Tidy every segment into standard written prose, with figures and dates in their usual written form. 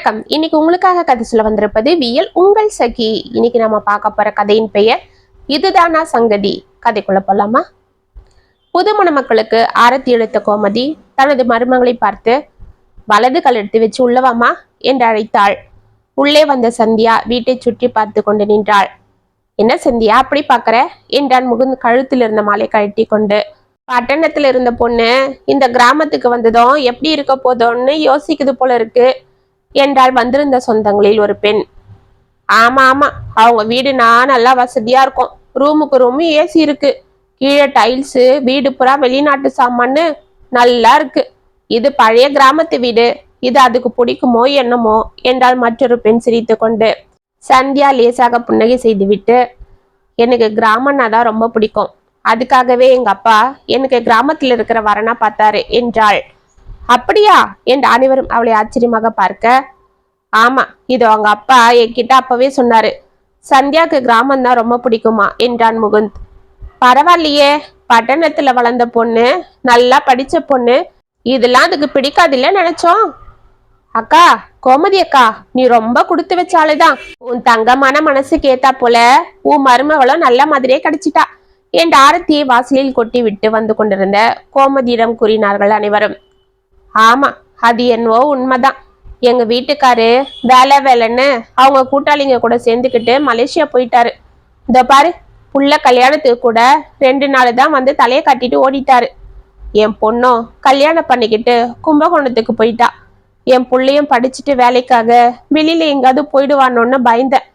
வணக்கம். இன்னைக்கு உங்களுக்காக கதை சொல்ல வந்திருப்பது வியல் உங்கள் சகி. இன்னைக்கு நம்ம பார்க்க போற கதையின் பெயர் இதுதானா சங்கதி. கதைக்குள்ள போலாமா? புது மணமக்களுக்கு ஆரத்தி எடுத்த கோமதி தனது மருமகளை பார்த்து, வலது கல் எடுத்து வச்சு உள்ளவாமா என்று அழைத்தாள். உள்ளே வந்த சந்தியா வீட்டை சுற்றி பார்த்து கொண்டு நின்றாள். என்ன சந்தியா அப்படி பாக்குற என்றான் முகுந்த் கழுத்தில் இருந்த மாலை கழட்டி கொண்டு. பட்டணத்துல இருந்த பொண்ணு இந்த கிராமத்துக்கு வந்ததும் எப்படி இருக்க போதோன்னு யோசிக்குது போல இருக்கு என்றால் வந்திருந்த சொந்தங்களில் ஒரு பெண். ஆமா ஆமா, அவங்க வீடுனா நல்லா வசதியா இருக்கும். ரூமுக்கு ரூமு ஏசி இருக்கு, கீழே டைல்ஸு, வீடு புறா வெளிநாட்டு சாமான்னு நல்லா இருக்கு. இது பழைய கிராமத்து வீடு, இது அதுக்கு பிடிக்குமோ என்னமோ என்றால் மற்றொரு பெண் சிரித்து கொண்டு. சந்தியா லேசாக புன்னகை செய்துவிட்டு, எனக்கு கிராமம்னா தான் ரொம்ப பிடிக்கும், அதுக்காகவே எங்க அப்பா எனக்கு கிராமத்தில் இருக்கிற வரனா பார்த்தாரு என்றாள். அப்படியா என்று அனைவரும் அவளை ஆச்சரியமாக பார்க்க, ஆமா, இது அவங்க அப்பா என்கிட்ட அப்பவே சொன்னாரு, சந்தியாக்கு கிராமம் தான் ரொம்ப பிடிக்குமா என்றான் முகுந்த். பரவாயில்லையே, பட்டணத்துல வளர்ந்த பொண்ணு, நல்லா படிச்ச பொண்ணு, இதெல்லாம் அதுக்கு பிடிக்காதில்ல நினைச்சோம். அக்கா, கோமதி அக்கா, நீ ரொம்ப கொடுத்து வச்சாலுதான். உன் தங்கமான மனசுக்கு ஏத்தா போல உன் மருமகளும் நல்ல மாதிரியே கிடைச்சிட்டா என்று ஆரத்தியை வாசலில் கொட்டி விட்டு வந்து கொண்டிருந்த கோமதியிடம் கூறினார்கள் அனைவரும். ஆமா, அது என்னவோ உண்மைதான். எங்க வீட்டுக்காரு வேலை வேலைன்னு அவங்க கூட்டாளிங்க கூட சேர்ந்துக்கிட்டு மலேசியா போயிட்டாரு. இதோ பாரு, புள்ள கல்யாணத்துக்கு கூட 2 நாள் தான் வந்து தலையை கட்டிட்டு ஓடிட்டாரு. என் பொண்ணும் கல்யாணம் பண்ணிக்கிட்டு கும்பகோணத்துக்கு போயிட்டா. என் புள்ளையும் படிச்சுட்டு வேலைக்காக வெளியில எங்காவது போயிடுவானோன்னு பயந்தேன்.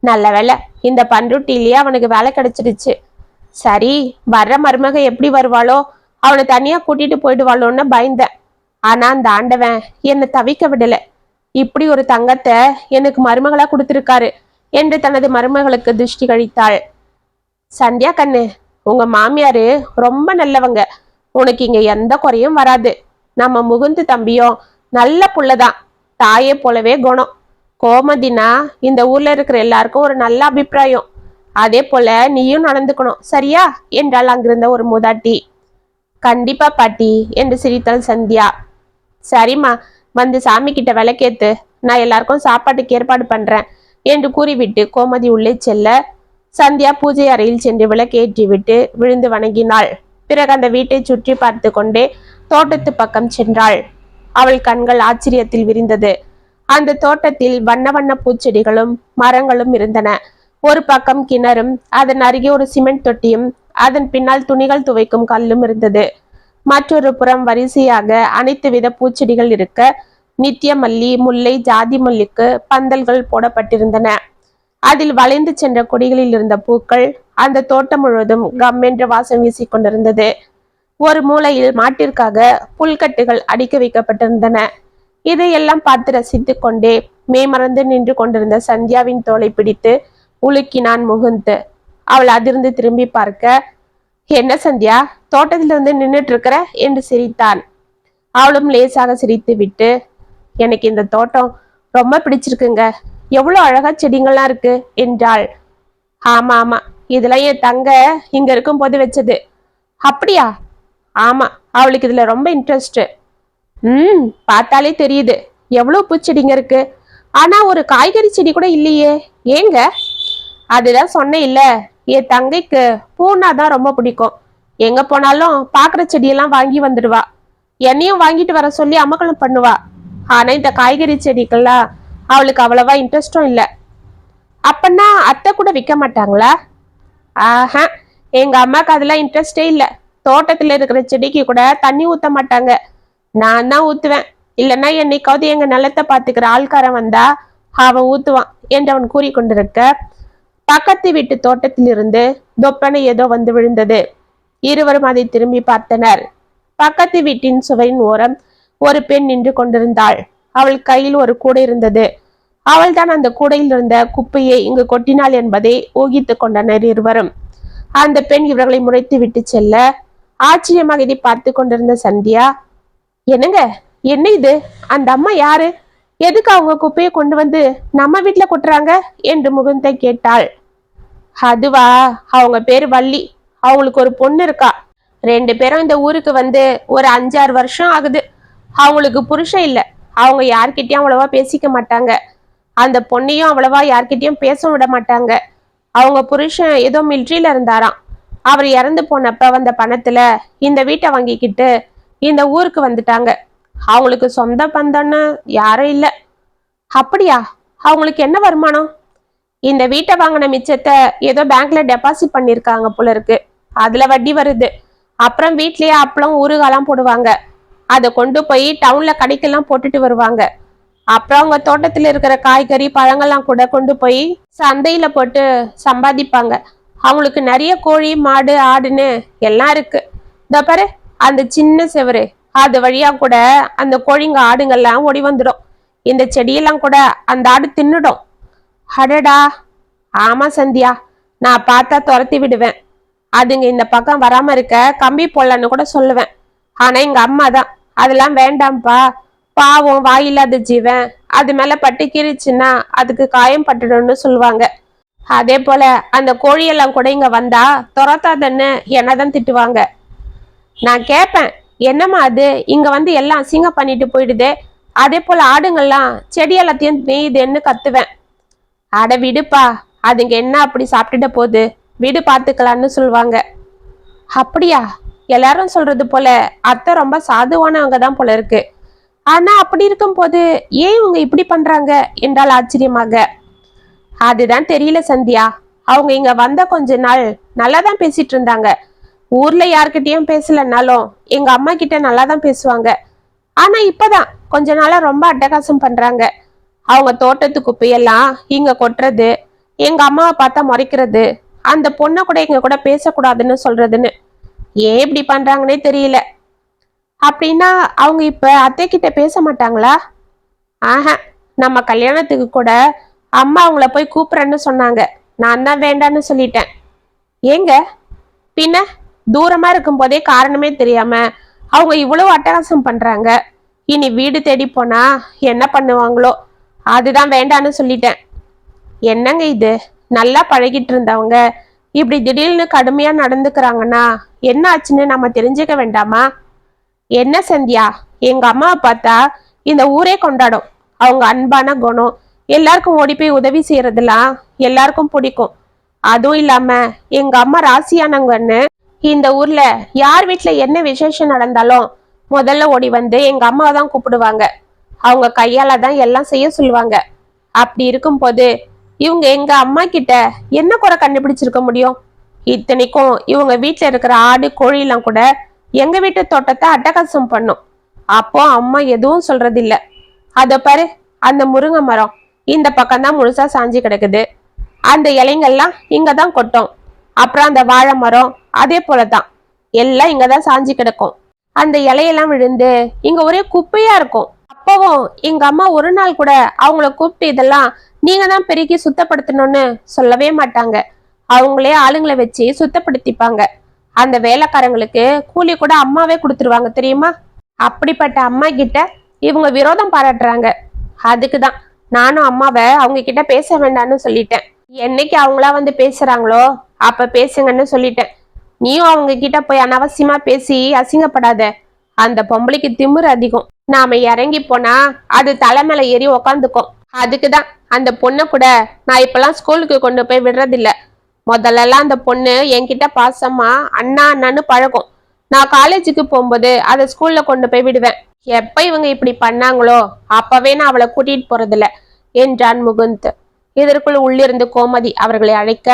நல்ல வேலை, இந்த பண்ருட்டிலேயே அவனுக்கு வேலை கிடைச்சிடுச்சு. சரி, வர்ற மருமக எப்படி வருவாளோ, அவனை தனியா கூட்டிட்டு போயிடுவாளோன்னு பயந்தேன். ஆனா அந்த ஆண்டவன் என்னை தவிக்க விடல, இப்படி ஒரு தங்கத்தை எனக்கு மருமகளா கொடுத்திருக்காரு என்று தனது மருமகளுக்கு திருஷ்டி கழித்தாள். சந்தியா கண்ணு, உங்க மாமியாரு ரொம்ப நல்லவங்க, உனக்கு இங்க எந்த குறையும் வராது. நம்ம முகுந்து தம்பியும் நல்ல புள்ளதான், தாயை போலவே குணம். கோமதினா இந்த ஊர்ல இருக்கிற எல்லாருக்கும் ஒரு நல்ல அபிப்பிராயம். அதே போல நீயும் நடந்துக்கணும், சரியா என்றால் அங்கிருந்த ஒரு மூதாட்டி. கண்டிப்பா பாட்டி என்று சிரித்தாள் சந்தியா. சரிம்மா, வந்து சாமி கிட்ட விளக்கேத்து, நான் எல்லாருக்கும் சாப்பாட்டுக்கு ஏற்பாடு பண்றேன் என்று கூறிவிட்டு கோமதி உள்ளே செல்ல, சந்தியா பூஜை அறையில் சென்று விளக்கேற்றி விட்டு விழுந்து வணங்கினாள். பிறகு அந்த வீட்டை சுற்றி பார்த்து கொண்டே தோட்டத்து பக்கம் சென்றாள். அவள் கண்கள் ஆச்சரியத்தில் விரிந்தது. அந்த தோட்டத்தில் வண்ண வண்ண பூச்செடிகளும் மரங்களும் இருந்தன. ஒரு பக்கம் கிணறும், அதன் அருகே ஒரு சிமெண்ட் தொட்டியும், அதன் பின்னால் துணிகள் துவைக்கும் கல்லும் இருந்தது. மற்றொரு புறம் வரிசையாக அனைத்து வித பூச்செடிகள் இருக்க, நித்திய மல்லி, முல்லை, ஜாதி மல்லிக்கு பந்தல்கள் போடப்பட்டிருந்தன. அதில் வளைந்து சென்ற கொடிகளில் இருந்த பூக்கள் அந்த தோட்டம் முழுவதும் கம்மென்ற வாசம் வீசிக்கொண்டிருந்தது. ஒரு மூலையில் மாட்டிற்காக புல்கட்டுகள் அடுக்கி வைக்கப்பட்டிருந்தன. இதையெல்லாம் பார்த்து ரசித்து கொண்டே மேமறந்து நின்று கொண்டிருந்த சந்தியாவின் தோலை பிடித்து உலுக்கினான் முகுந்த். அவள் அதிர்ந்து திரும்பி பார்க்க, என்ன சந்தியா, தோட்டத்திலிருந்து நின்றுட்டு இருக்கிற என்று சிரித்தான். அவளும் லேசாக சிரித்து விட்டு, எனக்கு இந்த தோட்டம் ரொம்ப பிடிச்சிருக்குங்க, எவ்வளவு அழகா செடிங்கள்லாம் இருக்கு என்றாள். ஆமா ஆமா, இதெல்லாம் என் தங்க இங்க இருக்கும் போது வச்சது. அப்படியா? ஆமா, அவளுக்கு இதுல ரொம்ப இன்ட்ரெஸ்ட். பார்த்தாலே தெரியுது, எவ்வளவு பூச்செடிங்க இருக்கு. ஆனா ஒரு காய்கறி செடி கூட இல்லையே, ஏங்க? அதுதான் சொன்னேன் இல்ல, என் தங்கைக்கு பூனாதான் ரொம்ப பிடிக்கும். எங்க போனாலும் பாக்குற செடியெல்லாம் வாங்கி வந்துடுவா. என்னையும் வாங்கிட்டு வர சொல்லி அமக்கலம் பண்ணுவா. ஆனா இந்த காய்கறி செடிக்கெல்லாம் அவளுக்கு அவ்வளவா இன்ட்ரெஸ்டும் இல்லை. அப்பன்னா அத்தை கூட விற்க மாட்டாங்களா? ஆஹா, எங்க அம்மாக்கு அதெல்லாம் இன்ட்ரெஸ்டே இல்லை. தோட்டத்துல இருக்கிற செடிக்கு கூட தண்ணி ஊத்த மாட்டாங்க, நான் தான் ஊத்துவேன். இல்லைன்னா என்னைக்காவது எங்க நிலத்தை பாத்துக்கிற ஆள்காரன் வந்தா அவன் ஊத்துவான் என்று அவன் கூறிக்கொண்டிருக்க, பக்கத்து வீட்டு தோட்டத்தில் இருந்து தொப்பனை ஏதோ வந்து விழுந்தது. இருவரும் அதை திரும்பி பார்த்தனர். பக்கத்து வீட்டின் சுவரின் ஓரம் ஒரு பெண் நின்று கொண்டிருந்தாள். அவள் கையில் ஒரு கூடை இருந்தது. அவள் தான் அந்த கூடையில் இருந்த குப்பையை இங்கு கொட்டினாள் என்பதை ஊகித்து கொண்டனர் இருவரும். அந்த பெண் இவர்களை முறைத்து விட்டு செல்ல, ஆச்சரியமாக இதை பார்த்து கொண்டிருந்த சந்தியா, என்னங்க, என்ன இது? அந்த அம்மா யாரு? எதுக்கு அவங்க குப்பையை கொண்டு வந்து நம்ம வீட்டுல கொட்டுறாங்க என்று முகுந்தை கேட்டாள். அதுவா, அவங்க பேரு வள்ளி, அவங்களுக்கு ஒரு பொண்ணு இருக்கா. 2 பேரும் இந்த ஊருக்கு வந்து ஒரு 5-6 வருஷம் ஆகுது. அவங்களுக்கு புருஷன் இல்லை, அவங்க யார்கிட்டயும் அவ்வளவா பேசிக்க மாட்டாங்க. அந்த பொண்ணையும் அவ்வளவா யார்கிட்டயும் பேச விட மாட்டாங்க. அவங்க புருஷன் ஏதோ மிலிட்ரியில இருந்தாராம். அவர் இறந்து போனப்ப வந்த பணத்துல இந்த வீட்டை வாங்கிக்கிட்டு இந்த ஊருக்கு வந்துட்டாங்க. அவங்களுக்கு சொந்த பந்தம்னு யாரும் இல்லை. அப்படியா? அவங்களுக்கு என்ன வருமானம்? இந்த வீட்டை வாங்கின மிச்சத்தை ஏதோ பேங்க்ல டெபாசிட் பண்ணிருக்காங்க போல இருக்கு. அதுல வட்டி வருது. அப்புறம் வீட்லயே அப்பளம் ஊறுகாலாம் போடுவாங்க. அதை கொண்டு போய் டவுன்ல கடைக்கெல்லாம் போட்டுட்டு வருவாங்க. அப்புறம் அவங்க தோட்டத்துல இருக்கிற காய்கறி பழங்கள்லாம் கூட கொண்டு போய் சந்தையில போட்டு சம்பாதிப்பாங்க. அவங்களுக்கு நிறைய கோழி மாடு ஆடுன்னு எல்லாம் இருக்கு. இந்த பாரு, அந்த சின்ன செவரு அது வழியா கூட அந்த கோழிங்க ஆடுங்கள்லாம் ஓடி வந்துடும். இந்த செடியெல்லாம் கூட அந்த ஆடு தின்னுடும். அடடா! ஆமா சந்தியா, நான் பார்த்தா துரத்தி விடுவேன். அதுங்க இந்த பக்கம் வராம இருக்க கம்பி போடலன்னு கூட சொல்லுவேன். ஆனா எங்க அம்மா தான் அதெல்லாம் வேண்டாம்ப்பா, பாவம் வாயில்லாத ஜீவன், அது மேல பட்டு கீறிச்சுன்னா அதுக்கு காயம் பட்டுடும்னு சொல்லுவாங்க. அதே போல அந்த கோழியெல்லாம் கூட இங்க வந்தா துரத்தாதன்னு என்னதான் திட்டுவாங்க. நான் கேட்பேன், என்னம்மா அது இங்க வந்து எல்லாம் அசிங்கம் பண்ணிட்டு போயிடுது, அதே போல ஆடுங்கள்லாம் செடி எல்லாத்தையும் மேயுதுன்னு கத்துவேன். அட விடுப்பா, அதுங்க என்ன அப்படி சாப்பிட்டுட போகுது, வீடு பார்த்துக்கலான்னு சொல்லுவாங்க. அப்படியா? எல்லாரும் சொல்றது போல அத்தை ரொம்ப சாதுவானவங்க தான் போல இருக்கு. ஆனா அப்படி இருக்கும் போது ஏன் இவங்க இப்படி பண்றாங்க என்றால் ஆச்சரியமாக. அதுதான் தெரியல சந்தியா. அவங்க இங்க வந்த கொஞ்ச நாள் நல்லா தான் பேசிட்டு இருந்தாங்க. ஊர்ல யார்கிட்டயும் பேசலன்னாலும் எங்க அம்மா கிட்ட நல்லா தான் பேசுவாங்க. ஆனா இப்பதான் கொஞ்ச நாளா ரொம்ப அட்டகாசம் பண்றாங்க. அவங்க தோட்டத்து குப்பையெல்லாம் இங்க கொட்டுறது, எங்க அம்மாவை பார்த்தா முறைக்கிறது, அந்த பொண்ணை கூட எங்க கூட பேசக்கூடாதுன்னு சொல்றதுன்னு ஏன் இப்படி பண்றாங்கன்னே தெரியல. அப்படின்னா அவங்க இப்ப அத்தை கிட்ட பேச மாட்டாங்களா? ஆஹா, நம்ம கல்யாணத்துக்கு கூட அம்மா அவங்கள போய் கூப்பிடுறேன்னு சொன்னாங்க. நான் தான் வேண்டான்னு சொல்லிட்டேன். ஏங்க? பின்ன தூரமா இருக்கும் போதே காரணமே தெரியாம அவங்க இவ்வளவு அட்டகாசம் பண்றாங்க. இனி வீடு தேடி போனா என்ன பண்ணுவாங்களோ, அதுதான் வேண்டான்னு சொல்லிட்டேன். என்னங்க இது, நல்லா பழகிட்டு இருந்தவங்க இப்படி திடீர்னு கடுமையா நடந்துக்கிறாங்கன்னா என்ன ஆச்சுன்னு நம்ம தெரிஞ்சுக்க வேண்டாமா? என்ன சந்தியா, எங்க அம்மாவை பார்த்தா இந்த ஊரே கொண்டாடும். அவங்க அன்பான குணம், எல்லாருக்கும் ஓடி போய் உதவி செய்யறதுலாம் எல்லாருக்கும் பிடிக்கும். அதுவும் இல்லாம எங்க அம்மா ராசியானவங்கன்னு இந்த ஊர்ல யார் வீட்டுல என்ன விசேஷம் நடந்தாலும் முதல்ல ஓடி வந்து எங்க அம்மாவை தான் கூப்பிடுவாங்க. அவங்க கையால தான் எல்லாம் செய்ய சொல்லுவாங்க. அப்படி இருக்கும் போது இவங்க எங்க அம்மா கிட்ட என்ன குறை கண்டுபிடிச்சிருக்க முடியும்? இத்தனைக்கும் இவங்க வீட்டுல இருக்கிற ஆடு கோழிலாம் கூட எங்க வீட்டு தோட்டத்தை அட்டகாசம் பண்ணும். அப்போ அம்மா எதுவும் சொல்றது இல்ல. அத பாரு, அந்த முருங்கை மரம் இந்த பக்கம்தான் முழுசா சாஞ்சி கிடக்குது. அந்த இலைங்கள்லாம் இங்கதான் கொட்டும். அப்புறம் அந்த வாழை மரம் அதே போலதான் எல்லாம் இங்கதான் சாஞ்சி கிடக்கும். அந்த இலையெல்லாம் விழுந்து இங்க ஒரே குப்பையா இருக்கும். அப்பவும் எங்க அம்மா ஒரு நாள் கூட அவங்கள கூப்பிட்டு இதெல்லாம் நீங்க தான் பெருக்கி சுத்தப்படுத்தணும்னு சொல்லவே மாட்டாங்க. அவங்களே ஆளுங்களை வச்சு சுத்தப்படுத்திப்பாங்க. அந்த வேலைக்காரங்களுக்கு கூலி கூட அம்மாவே கொடுத்துருவாங்க தெரியுமா? அப்படிப்பட்ட அம்மா கிட்ட இவங்க விரோதம் பாராட்டுறாங்க. அதுக்குதான் நானும் அம்மாவை அவங்க கிட்ட பேச வேண்டாம்னு சொல்லிட்டேன். என்னைக்கு அவங்களா வந்து பேசுறாங்களோ அப்ப பேசுங்கன்னு சொல்லிட்டேன். நீயும் அவங்க கிட்ட போய் அனாவசியமா பேசி அசிங்கப்படாத. அந்த பொம்பளைக்கு திமிரு அதிகம். நாம இறங்கி போனா அது தலைமையில ஏறி உக்காந்துக்கும். அதுக்குதான் அந்த பொண்ணை கூட நான் இப்பெல்லாம் ஸ்கூலுக்கு கொண்டு போய் விடுறதில்ல. முதல்லலாம் அந்த பொண்ணு என்கிட்ட பாசமா அண்ணா அண்ணான்னு பழகும். நான் காலேஜுக்கு போகும்போது அதை ஸ்கூல்ல கொண்டு போய் விடுவேன். எப்ப இவங்க இப்படி பண்ணாங்களோ அப்பவே நான் அவளை கூட்டிட்டு போறதில்ல என்றான் முகுந்த். இதற்குள் உள்ளிருந்து கோமதி அவர்களை அழைக்க,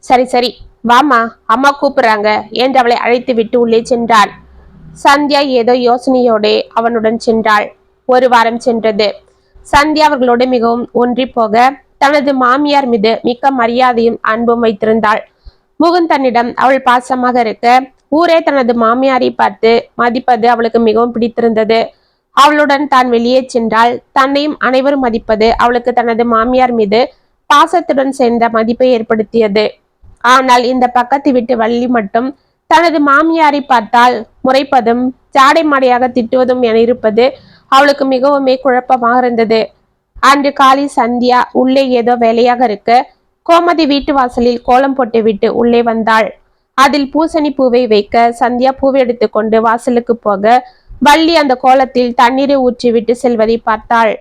சரி சரி வாமா, அம்மா கூப்பிடுறாங்க என்று அவளை அழைத்து விட்டு உள்ளே சென்றாள். சந்தியா ஏதோ யோசனையோடு அவனுடன் சென்றாள். ஒரு வாரம் சென்றது. சந்தியா அவர்களோடு மிகவும் ஒன்றி போக தனது மாமியார் மீது மிக்க மரியாதையும் அன்பும் வைத்திருந்தாள். முகுந்த் தன்னிடம் அவள் பாசமாக இருக்க ஊரே தனது மாமியாரை பார்த்து மதிப்பது அவளுக்கு மிகவும் பிடித்திருந்தது. அவளுடன் தான் வெளியே சென்றால் தன்னையும் அனைவரும் மதிப்பது அவளுக்கு தனது மாமியார் மீது பாசத்துடன் சேர்ந்த மதிப்பை ஏற்படுத்தியது. ஆனால் இந்த பக்கத்து வீட்டு வள்ளி மட்டும் தனது மாமியாரை பார்த்தால் முறைப்பதும் ஜாடை மாடையாக திட்டுவதும் என இருப்பது அவளுக்கு மிகவுமே குழப்பமாக இருந்தது. அன்று காலை சந்தியா உள்ளே ஏதோ வேலையாக இருக்க கோமதி வீட்டு வாசலில் கோலம் போட்டு விட்டு உள்ளே வந்தாள். அதில் பூசணி பூவை வைக்க சந்தியா பூவை எடுத்துக்கொண்டு வாசலுக்கு போக வள்ளி அந்த கோலத்தில் தண்ணீரை ஊற்றி விட்டு செல்வதை பார்த்தாள்.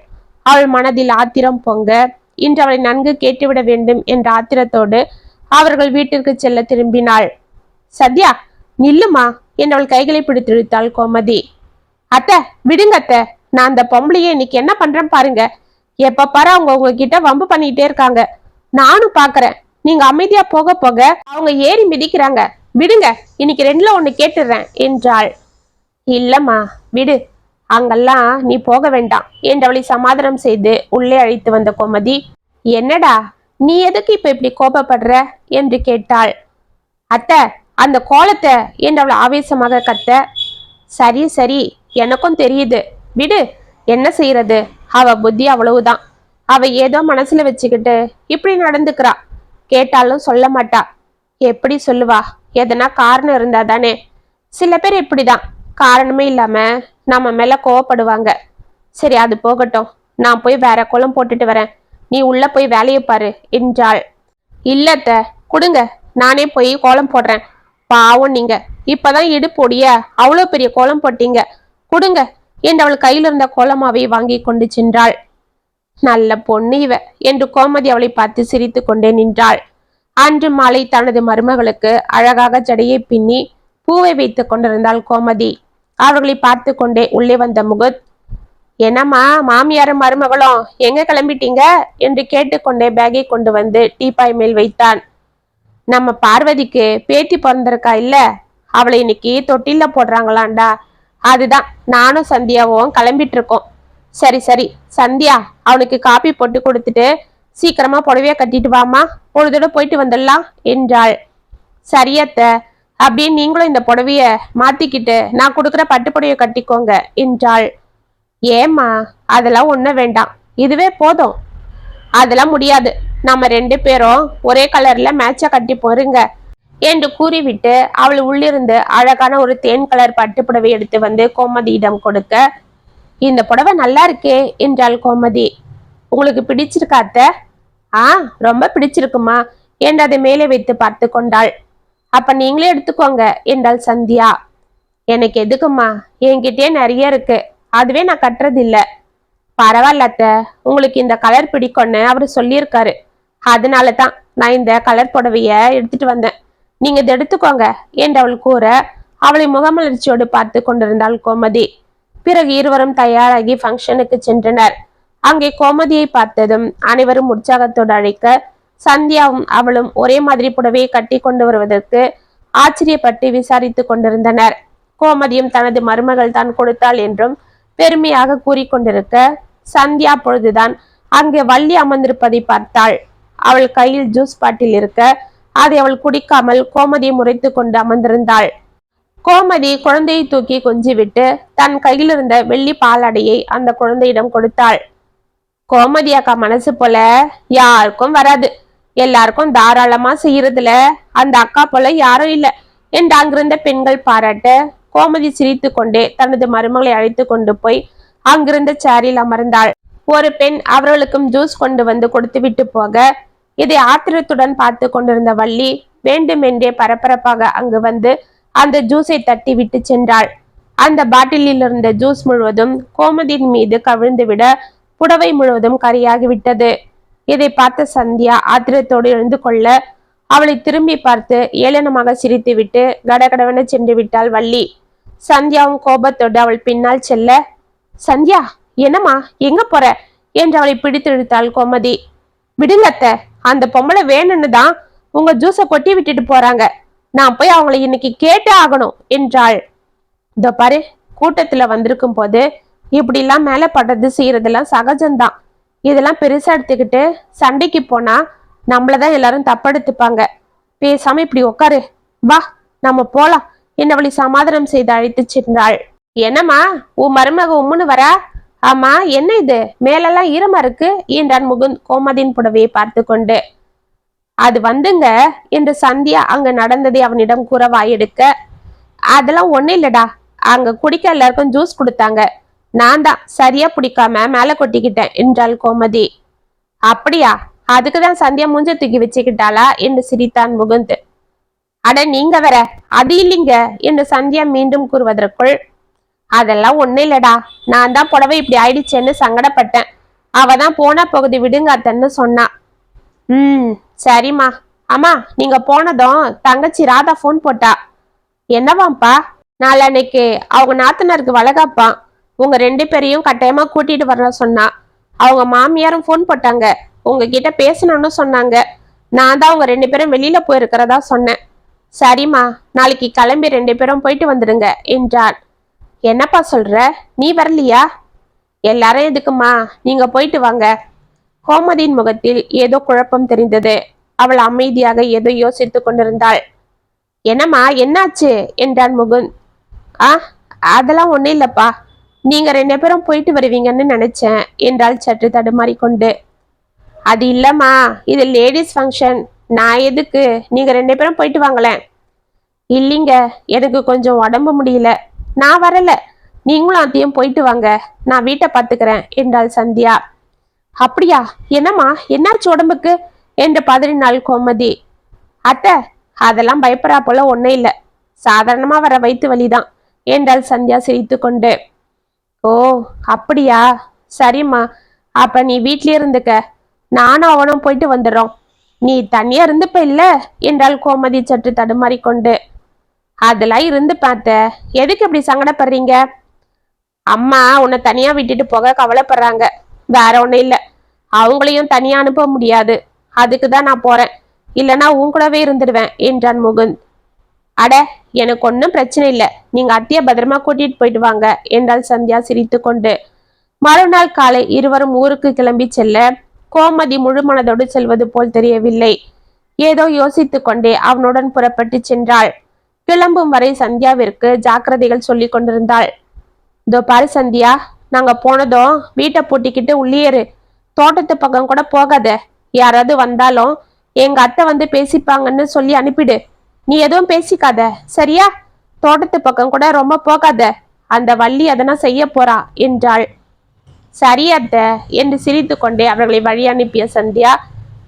அவள் மனதில் ஆத்திரம் பொங்க இன்று அவளை நன்கு கேட்டுவிட வேண்டும் என்ற ஆத்திரத்தோடு அவர்கள் வீட்டிற்கு செல்ல திரும்பினாள். சத்யா, நில்லுமா என்று அவள் கைகளை பிடித்து இழுத்தாள் கோமதி. அத்தை, விடுங்க அத்தை, நான் அந்த பொம்பளைய இன்னைக்கு என்ன பண்றேன் பாருங்க. எப்ப பாரு அவங்க உங்ககிட்ட வம்பு பண்ணிட்டே இருக்காங்க. நானும் பாக்குறேன். நீங்க அமைதியா போக போக அவங்க ஏறி மிதிக்கிறாங்க. விடுங்க, இன்னைக்கு ரெண்டுல ஒண்ணு கேட்டுடுறேன் என்றாள். இல்லம்மா, விடு, அங்கெல்லாம் நீ போக வேண்டாம் என்று அவளை சமாதானம் செய்து உள்ளே அழைத்து வந்த கோமதி, என்னடா நீ எதுக்கு இப்ப இப்படி கோபப்படுற என்று கேட்டாள். அத்தை, அந்த கோலத்தை என்று அவள் ஆவேசமாக கத்த. சரி சரி, எனக்கும் தெரியுது, விடு, என்ன செய்யறது, அவ புத்தி அவ்வளவுதான். அவ ஏதோ மனசுல வச்சுக்கிட்டு இப்படி நடந்துக்கிறா. கேட்டாலும் சொல்ல மாட்டா. எப்படி சொல்லுவா? எதனா காரணம் இருந்தா தானே. சில பேர் இப்படிதான், காரணமே இல்லாம நம்ம மேல கோவப்படுவாங்க. சரி, அது போகட்டும், நான் போய் வேற கோலம் போட்டுட்டு வரேன், நீ உள்ள போய் வேலையை பாரு என்றாள். இல்லத்த, கொடுங்க, நானே போய் கோலம் போடுறேன். பாவம் நீங்க, இப்பதான் இடுப்பொடிய அவ்வளோ பெரிய கோலம் போட்டீங்க, கொடுங்க என்று அவள் கையில் இருந்த கோலமாவை வாங்கி கொண்டு சென்றாள். நல்ல பொண்ணு இவ என்று கோமதி அவளை பார்த்து சிரித்து கொண்டே நின்றாள். அன்று மாலை தனது மருமகளுக்கு அழகாக ஜடையை பின்னி பூவை வைத்துக் கொண்டிருந்தாள் கோமதி. அவர்களை பார்த்து கொண்டே உள்ளே வந்த முகுத், என்னம்மா மாமியாரும் மருமகளும் எங்க கிளம்பிட்டீங்க என்று கேட்டுக்கொண்டே பேக்கை கொண்டு வந்து டீப்பாய் மேல் வைத்தான். நம்ம பார்வதிக்கு பேத்தி பிறந்திருக்கா இல்ல, அவளை இன்னைக்கு தொட்டில போடுறாங்களாண்டா, அதுதான் நானும் சந்தியாவும் கிளம்பிட்டு இருக்கோம். சரி சரி சந்தியா, அவனுக்கு காப்பி போட்டு கொடுத்துட்டு சீக்கிரமா புடவைய கட்டிட்டு வாமா, ஒரு தடவை போயிட்டு வந்துடலாம் என்றாள். சரியத்த, அப்படியே நீங்களும் இந்த புடவைய மாத்திக்கிட்டு நான் கொடுக்குற பட்டு புடவைய கட்டிக்கோங்க என்றாள். ஏம்மா, அதெல்லாம் ஒண்ணு வேண்டாம், இதுவே போதும். அதெல்லாம் முடியாது, நம்ம ரெண்டு பேரும் ஒரே கலர்ல மேட்சா கட்டி போருங்க என்று கூறிவிட்டு அவள் உள்ளிருந்து அழகான ஒரு தேன் கலர் பட்டு புடவை எடுத்து வந்து கோமதியிடம் கொடுக்க, இந்த புடவை நல்லா இருக்கே என்றாள் கோமதி. உங்களுக்கு பிடிச்சிருக்கா அத்தை? ஆ, ரொம்ப பிடிச்சிருக்குமா என்று அதை மேலே வைத்து பார்த்து கொண்டாள். அப்ப நீங்களே எடுத்துக்கோங்க என்றாள் சந்தியா. எனக்கு எதுக்குமா, என்கிட்டயே நிறைய இருக்கு, அதுவே நான் கட்டுறது இல்ல. பரவாயில்ல அத்தை, உங்களுக்கு இந்த கலர் பிடிக்கும்னு அவரு சொல்லியிருக்காரு, அதனாலதான் நான் இந்த கலர் புடவைய எடுத்துட்டு வந்தேன், நீங்க இதை எடுத்துக்கோங்க என்று அவள் கூற அவளை முகமலர்ச்சியோடு பார்த்து கொண்டிருந்தாள் கோமதி. பிறகு இருவரும் தயாராகி ஃபங்க்ஷனுக்கு சென்றனர். அங்கே கோமதியை பார்த்ததும் அனைவரும் உற்சாகத்தோடு அழைக்க சந்தியாவும் அவளும் ஒரே மாதிரி புடவையை கட்டி கொண்டு வருவதற்கு ஆச்சரியப்பட்டு விசாரித்து கொண்டிருந்தனர். கோமதியும் தனது மருமகள் தான் கொடுத்தாள் என்றும் பெருமையாக கூறிக்கொண்டிருக்க சந்தியா பொழுதுதான் அங்கே வள்ளி அமர்ந்திருப்பதை பார்த்தாள். அவள் கையில் ஜூஸ் பாட்டில் இருக்க அதை அவள் குடிக்காமல் கோமதியை முறைத்து கொண்டு அமர்ந்திருந்தாள். கோமதி குழந்தையை தூக்கி கொஞ்சி விட்டு தன் கையில் இருந்த வெள்ளி பாலாடையை அந்த குழந்தையிடம் கொடுத்தாள். கோமதி அக்கா மனசு போல யாருக்கும் வராது, எல்லாருக்கும் தாராளமா செய்யறதுல அந்த அக்கா போல யாரும் இல்லை என்று அங்கிருந்த பெண்கள் பாராட்ட கோமதி சிரித்து கொண்டே தனது மருமகளை அழைத்து கொண்டு போய் அங்கிருந்த சேரில் அமர்ந்தாள். ஒரு பெண் அவர்களுக்கும் ஜூஸ் கொண்டு வந்து கொடுத்து விட்டு போக இதை ஆத்திரத்துடன் பார்த்து கொண்டிருந்த வள்ளி வேண்டுமென்றே பரபரப்பாக அங்கு வந்து அந்த ஜூஸை தட்டி விட்டு சென்றாள். அந்த பாட்டிலில் இருந்த ஜூஸ் முழுவதும் கோமதியின் மீது கவிழ்ந்து விட புடவை முழுவதும் கரியாகிவிட்டது. இதை பார்த்த சந்தியா ஆத்திரத்தோடு எழுந்து கொள்ள அவளை திரும்பி பார்த்து ஏளனமாக சிரித்து விட்டு கடகடவென சென்று விட்டாள் வள்ளி. சந்தியாவும் கோபத்தோடு அவள் பின்னால் செல்ல, சந்தியா என்னம்மா, எங்க போற என்று அவளை பிடித்து இழுத்தாள் கோமதி. விடுங்கத்த, அந்த பொம்பளை வேணும்னு தான் உங்க ஜூஸை கொட்டி விட்டுட்டு போறாங்க, நான் போய் அவங்களை இன்னைக்கு கேட்டே ஆகணும் என்றாள். இதோ பாரு, கூட்டத்துல வந்திருக்கும் போது இப்படி எல்லாம் மேல படுறது செய்யறதெல்லாம் சகஜம்தான், இதெல்லாம் பெருசா எடுத்துக்கிட்டு சண்டைக்கு போனா நம்மளதான் எல்லாரும் தப்படுத்துப்பாங்க, பேசாம இப்படி உட்காரு, வா நம்ம போலாம் என்று அவளை சமாதானம் செய்து அழைத்து சென்றாள். என்னம்மா உன் மருமக உம்முன்னு வரா? ஆமா, என்ன இது மேலெல்லாம் ஈரமா இருக்கு என்றான் முகுந்த் கோமதியின் புடவையை பார்த்து கொண்டு. அது வந்துங்க என்று சந்தியா அங்க நடந்ததை அவனிடம் கூற வாயெடுக்க, அதெல்லாம் ஒண்ணு இல்லடா, அங்க குடிக்க எல்லாருக்கும் ஜூஸ் கொடுத்தாங்க, நான் தான் சரியா பிடிக்காம மேல கொட்டிக்கிட்டேன் என்றாள் கோமதி. அப்படியா, அதுக்குதான் சந்தியா மூஞ்ச தூக்கி வச்சுக்கிட்டாளா என்று சிரித்தான் முகுந்த். அட நீங்க வேற, அது இல்லைங்க என்று சந்தியா மீண்டும் கூறுவதற்குள், அதெல்லாம் ஒண்ணு இல்லடா, நான் தான் புடவை இப்படி ஆயிடுச்சேன்னு சங்கடப்பட்டேன். அவ தான் போனா போகுது விடுங்க அத்தன்னு சொன்னா. சரிம்மா. அம்மா, நீங்க போனதும் தங்கச்சி ராதா போன் போட்டா. என்னவாம்ப்பா? நாளன்னைக்கு அவங்க நாத்தனாருக்கு வளகாப்பான். உங்க 2 பேரையும் கட்டாயமா கூட்டிட்டு வர சொன்னா. அவங்க மாமியாரும் போன் போட்டாங்க, உங்ககிட்ட பேசணும்னு சொன்னாங்க. நான் தான் உங்க 2 பேரும் வெளியில போயிருக்கிறதா சொன்னேன். சரிம்மா, நாளைக்கு கிளம்பி 2 பேரும் போயிட்டு வந்துடுங்க என்றான். என்னப்பா சொல்ற, நீ வரலையா? எல்லாரும் எதுக்குமா, நீங்க போயிட்டு வாங்க. கோமதியின் முகத்தில் ஏதோ குழப்பம் தெரிந்தது. அவள் அமைதியாக ஏதோ யோசித்துக் கொண்டிருந்தாள். என்னம்மா, என்னாச்சு என்றான் முகுந்த். அதெல்லாம் ஒன்றும் இல்லப்பா, நீங்க 2 பேரும் போயிட்டு வருவீங்கன்னு நினைச்சேன் என்றாள் சற்று தடுமாறிக்கொண்டு. அது இல்லம்மா, இது லேடிஸ் ஃபங்க்ஷன். நான் எதுக்கு, நீங்க 2 பேரும் போயிட்டு வாங்களேன். இல்லைங்க, எனக்கு கொஞ்சம் உடம்பு முடியல, நான் வரல. நீங்களும் அத்தையும் போயிட்டு வாங்க, நான் வீட்டை பார்த்துக்கிறேன் என்றாள் சந்தியா. அப்படியா, என்னம்மா, என்னாச்சு உடம்புக்கு என்று பதறினாள் கோமதி. அத்தை, அதெல்லாம் பயப்படா போல ஒன்றும் இல்லை, சாதாரணமா வர வயிற்று வலிதான் என்றாள் சந்தியா சிரித்து கொண்டு. ஓ அப்படியா, சரிம்மா, அப்ப நீ வீட்லயே இருந்துக்க, நானும் அவனும் போயிட்டு வந்துடுறோம். நீ தனியா இருந்துப்ப இல்ல என்றாள் கோமதி சற்று தடுமாறிக்கொண்டு. அதெல்லாம் இருந்து பார்த்த, எதுக்கு இப்படி சங்கடப்படுறீங்க? அம்மா உன்னை தனியா விட்டுட்டு போக கவலைப்படுறாங்க, வேற ஒன்றும் இல்லை. அவங்களையும் தனியா அனுப்ப முடியாது, அதுக்கு தான் நான் போறேன். இல்லைன்னா உன் கூடவே இருந்துடுவேன் என்றான் முகுந்த். அட, எனக்கு ஒன்றும் பிரச்சனை இல்லை, நீங்க அத்தைய பத்திரமா கூட்டிட்டு போயிட்டு வாங்க என்றாள் சந்தியா சிரித்து கொண்டு. மறுநாள் காலை இருவரும் ஊருக்கு கிளம்பி செல்ல கோமதி முழு மனதோடு செல்வது போல் தெரியவில்லை. ஏதோ யோசித்து கொண்டே அவனுடன் புறப்பட்டு சென்றாள். கிளம்பும் வரை சந்தியாவிற்கு ஜாக்கிரதைகள் சொல்லி கொண்டிருந்தாள். இதோ பாரு சந்தியா, நாங்க போனதும் வீட்டை பூட்டிக்கிட்டு உள்ளேரு, தோட்டத்து பக்கம் கூட போகாத. யாராவது வந்தாலும் எங்க அத்தை வந்து பேசிப்பாங்கன்னு சொல்லி அனுப்பிடு. நீ எதுவும் பேசிக்காத, சரியா? தோட்டத்து பக்கம் கூட ரொம்ப போகாத, அந்த வள்ளி அதனா செய்ய போறா என்றாள். சரி அத்தை என்று சிரித்து கொண்டே அவர்களை வழி அனுப்பிய சந்தியா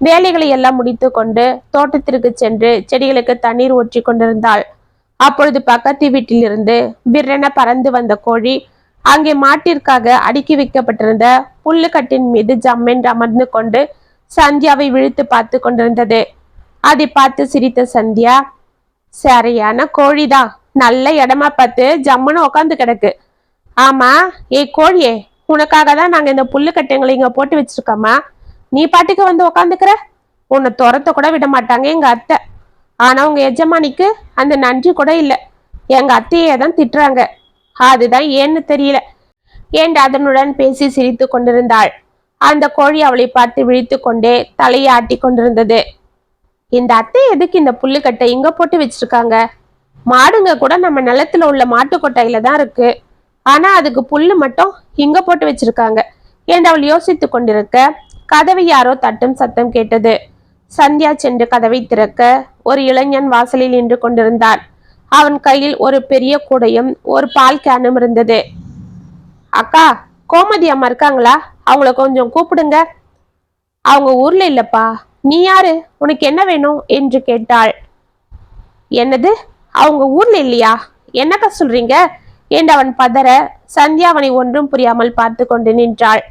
வேலைகளை எல்லாம் முடித்து கொண்டு தோட்டத்திற்கு சென்று செடிகளுக்கு தண்ணீர் ஊற்றி கொண்டிருந்தாள். அப்பொழுது பக்கத்து வீட்டிலிருந்து விற்றென பறந்து வந்த கோழி அங்கே மாட்டிற்காக அடுக்கி வைக்கப்பட்டிருந்த புல்லுக்கட்டின் மீது ஜம்மென்று அமர்ந்து கொண்டு சந்தியாவை விழித்து பார்த்து கொண்டிருந்தது. அதை பார்த்து சிரித்த சந்தியா, சரியான கோழிதான், நல்ல இடமா பார்த்து ஜம்முன்னு உக்காந்து கிடக்கு. ஆமா, கோழியே, உனக்காக தான் நாங்க இந்த புல்லுக்கட்டைங்களை இங்க போட்டு வச்சிருக்கோமா, நீ பாட்டுக்கு வந்து உக்காந்துக்கிற? உன்னை துரத்த கூட விட மாட்டாங்க எங்க அத்தை. ஆனா உங்க எஜமானிக்கு அந்த நன்றி கூட இல்லை, எங்க அத்தையே தான் திட்டுறாங்க. அதுதான் ஏன்னு தெரியல என்று அதனுடன் பேசி சிரித்து கொண்டிருந்தாள். அந்த கோழி அவளை பார்த்து விழித்து கொண்டே தலையை ஆட்டி கொண்டிருந்தது. இந்த அத்தை எதுக்கு இந்த புல்லுக்கட்டை இங்க போட்டு வச்சிருக்காங்க? மாடுங்க கூட நம்ம நிலத்துல உள்ள மாட்டு கொட்டையில தான் இருக்கு, ஆனா அதுக்கு புல்லு மட்டும் இங்க போட்டு வச்சிருக்காங்க என்று அவள் யோசித்து கொண்டிருக்க கதவை யாரோ தட்டும் சத்தம் கேட்டது. சந்தியா சென்று கதவை திறக்க ஒரு இளைஞன் வாசலில் நின்று கொண்டிருந்தான். அவன் கையில் ஒரு பெரிய கூடையும் ஒரு பால் கேனும் இருந்தது. அக்கா, கோமதி அம்மா இருக்காங்களா? அவங்கள கொஞ்சம் கூப்பிடுங்க. அவங்க ஊர்ல இல்லப்பா. நீ யாரு, உனக்கு என்ன வேணும் என்று கேட்டாள். என்னது, அவங்க ஊர்ல இல்லையா? என்னக்கா சொல்றீங்க என்று அவன் பதற சந்தியா அவனை ஒன்றும் புரியாமல் பார்த்து கொண்டு நின்றாள்.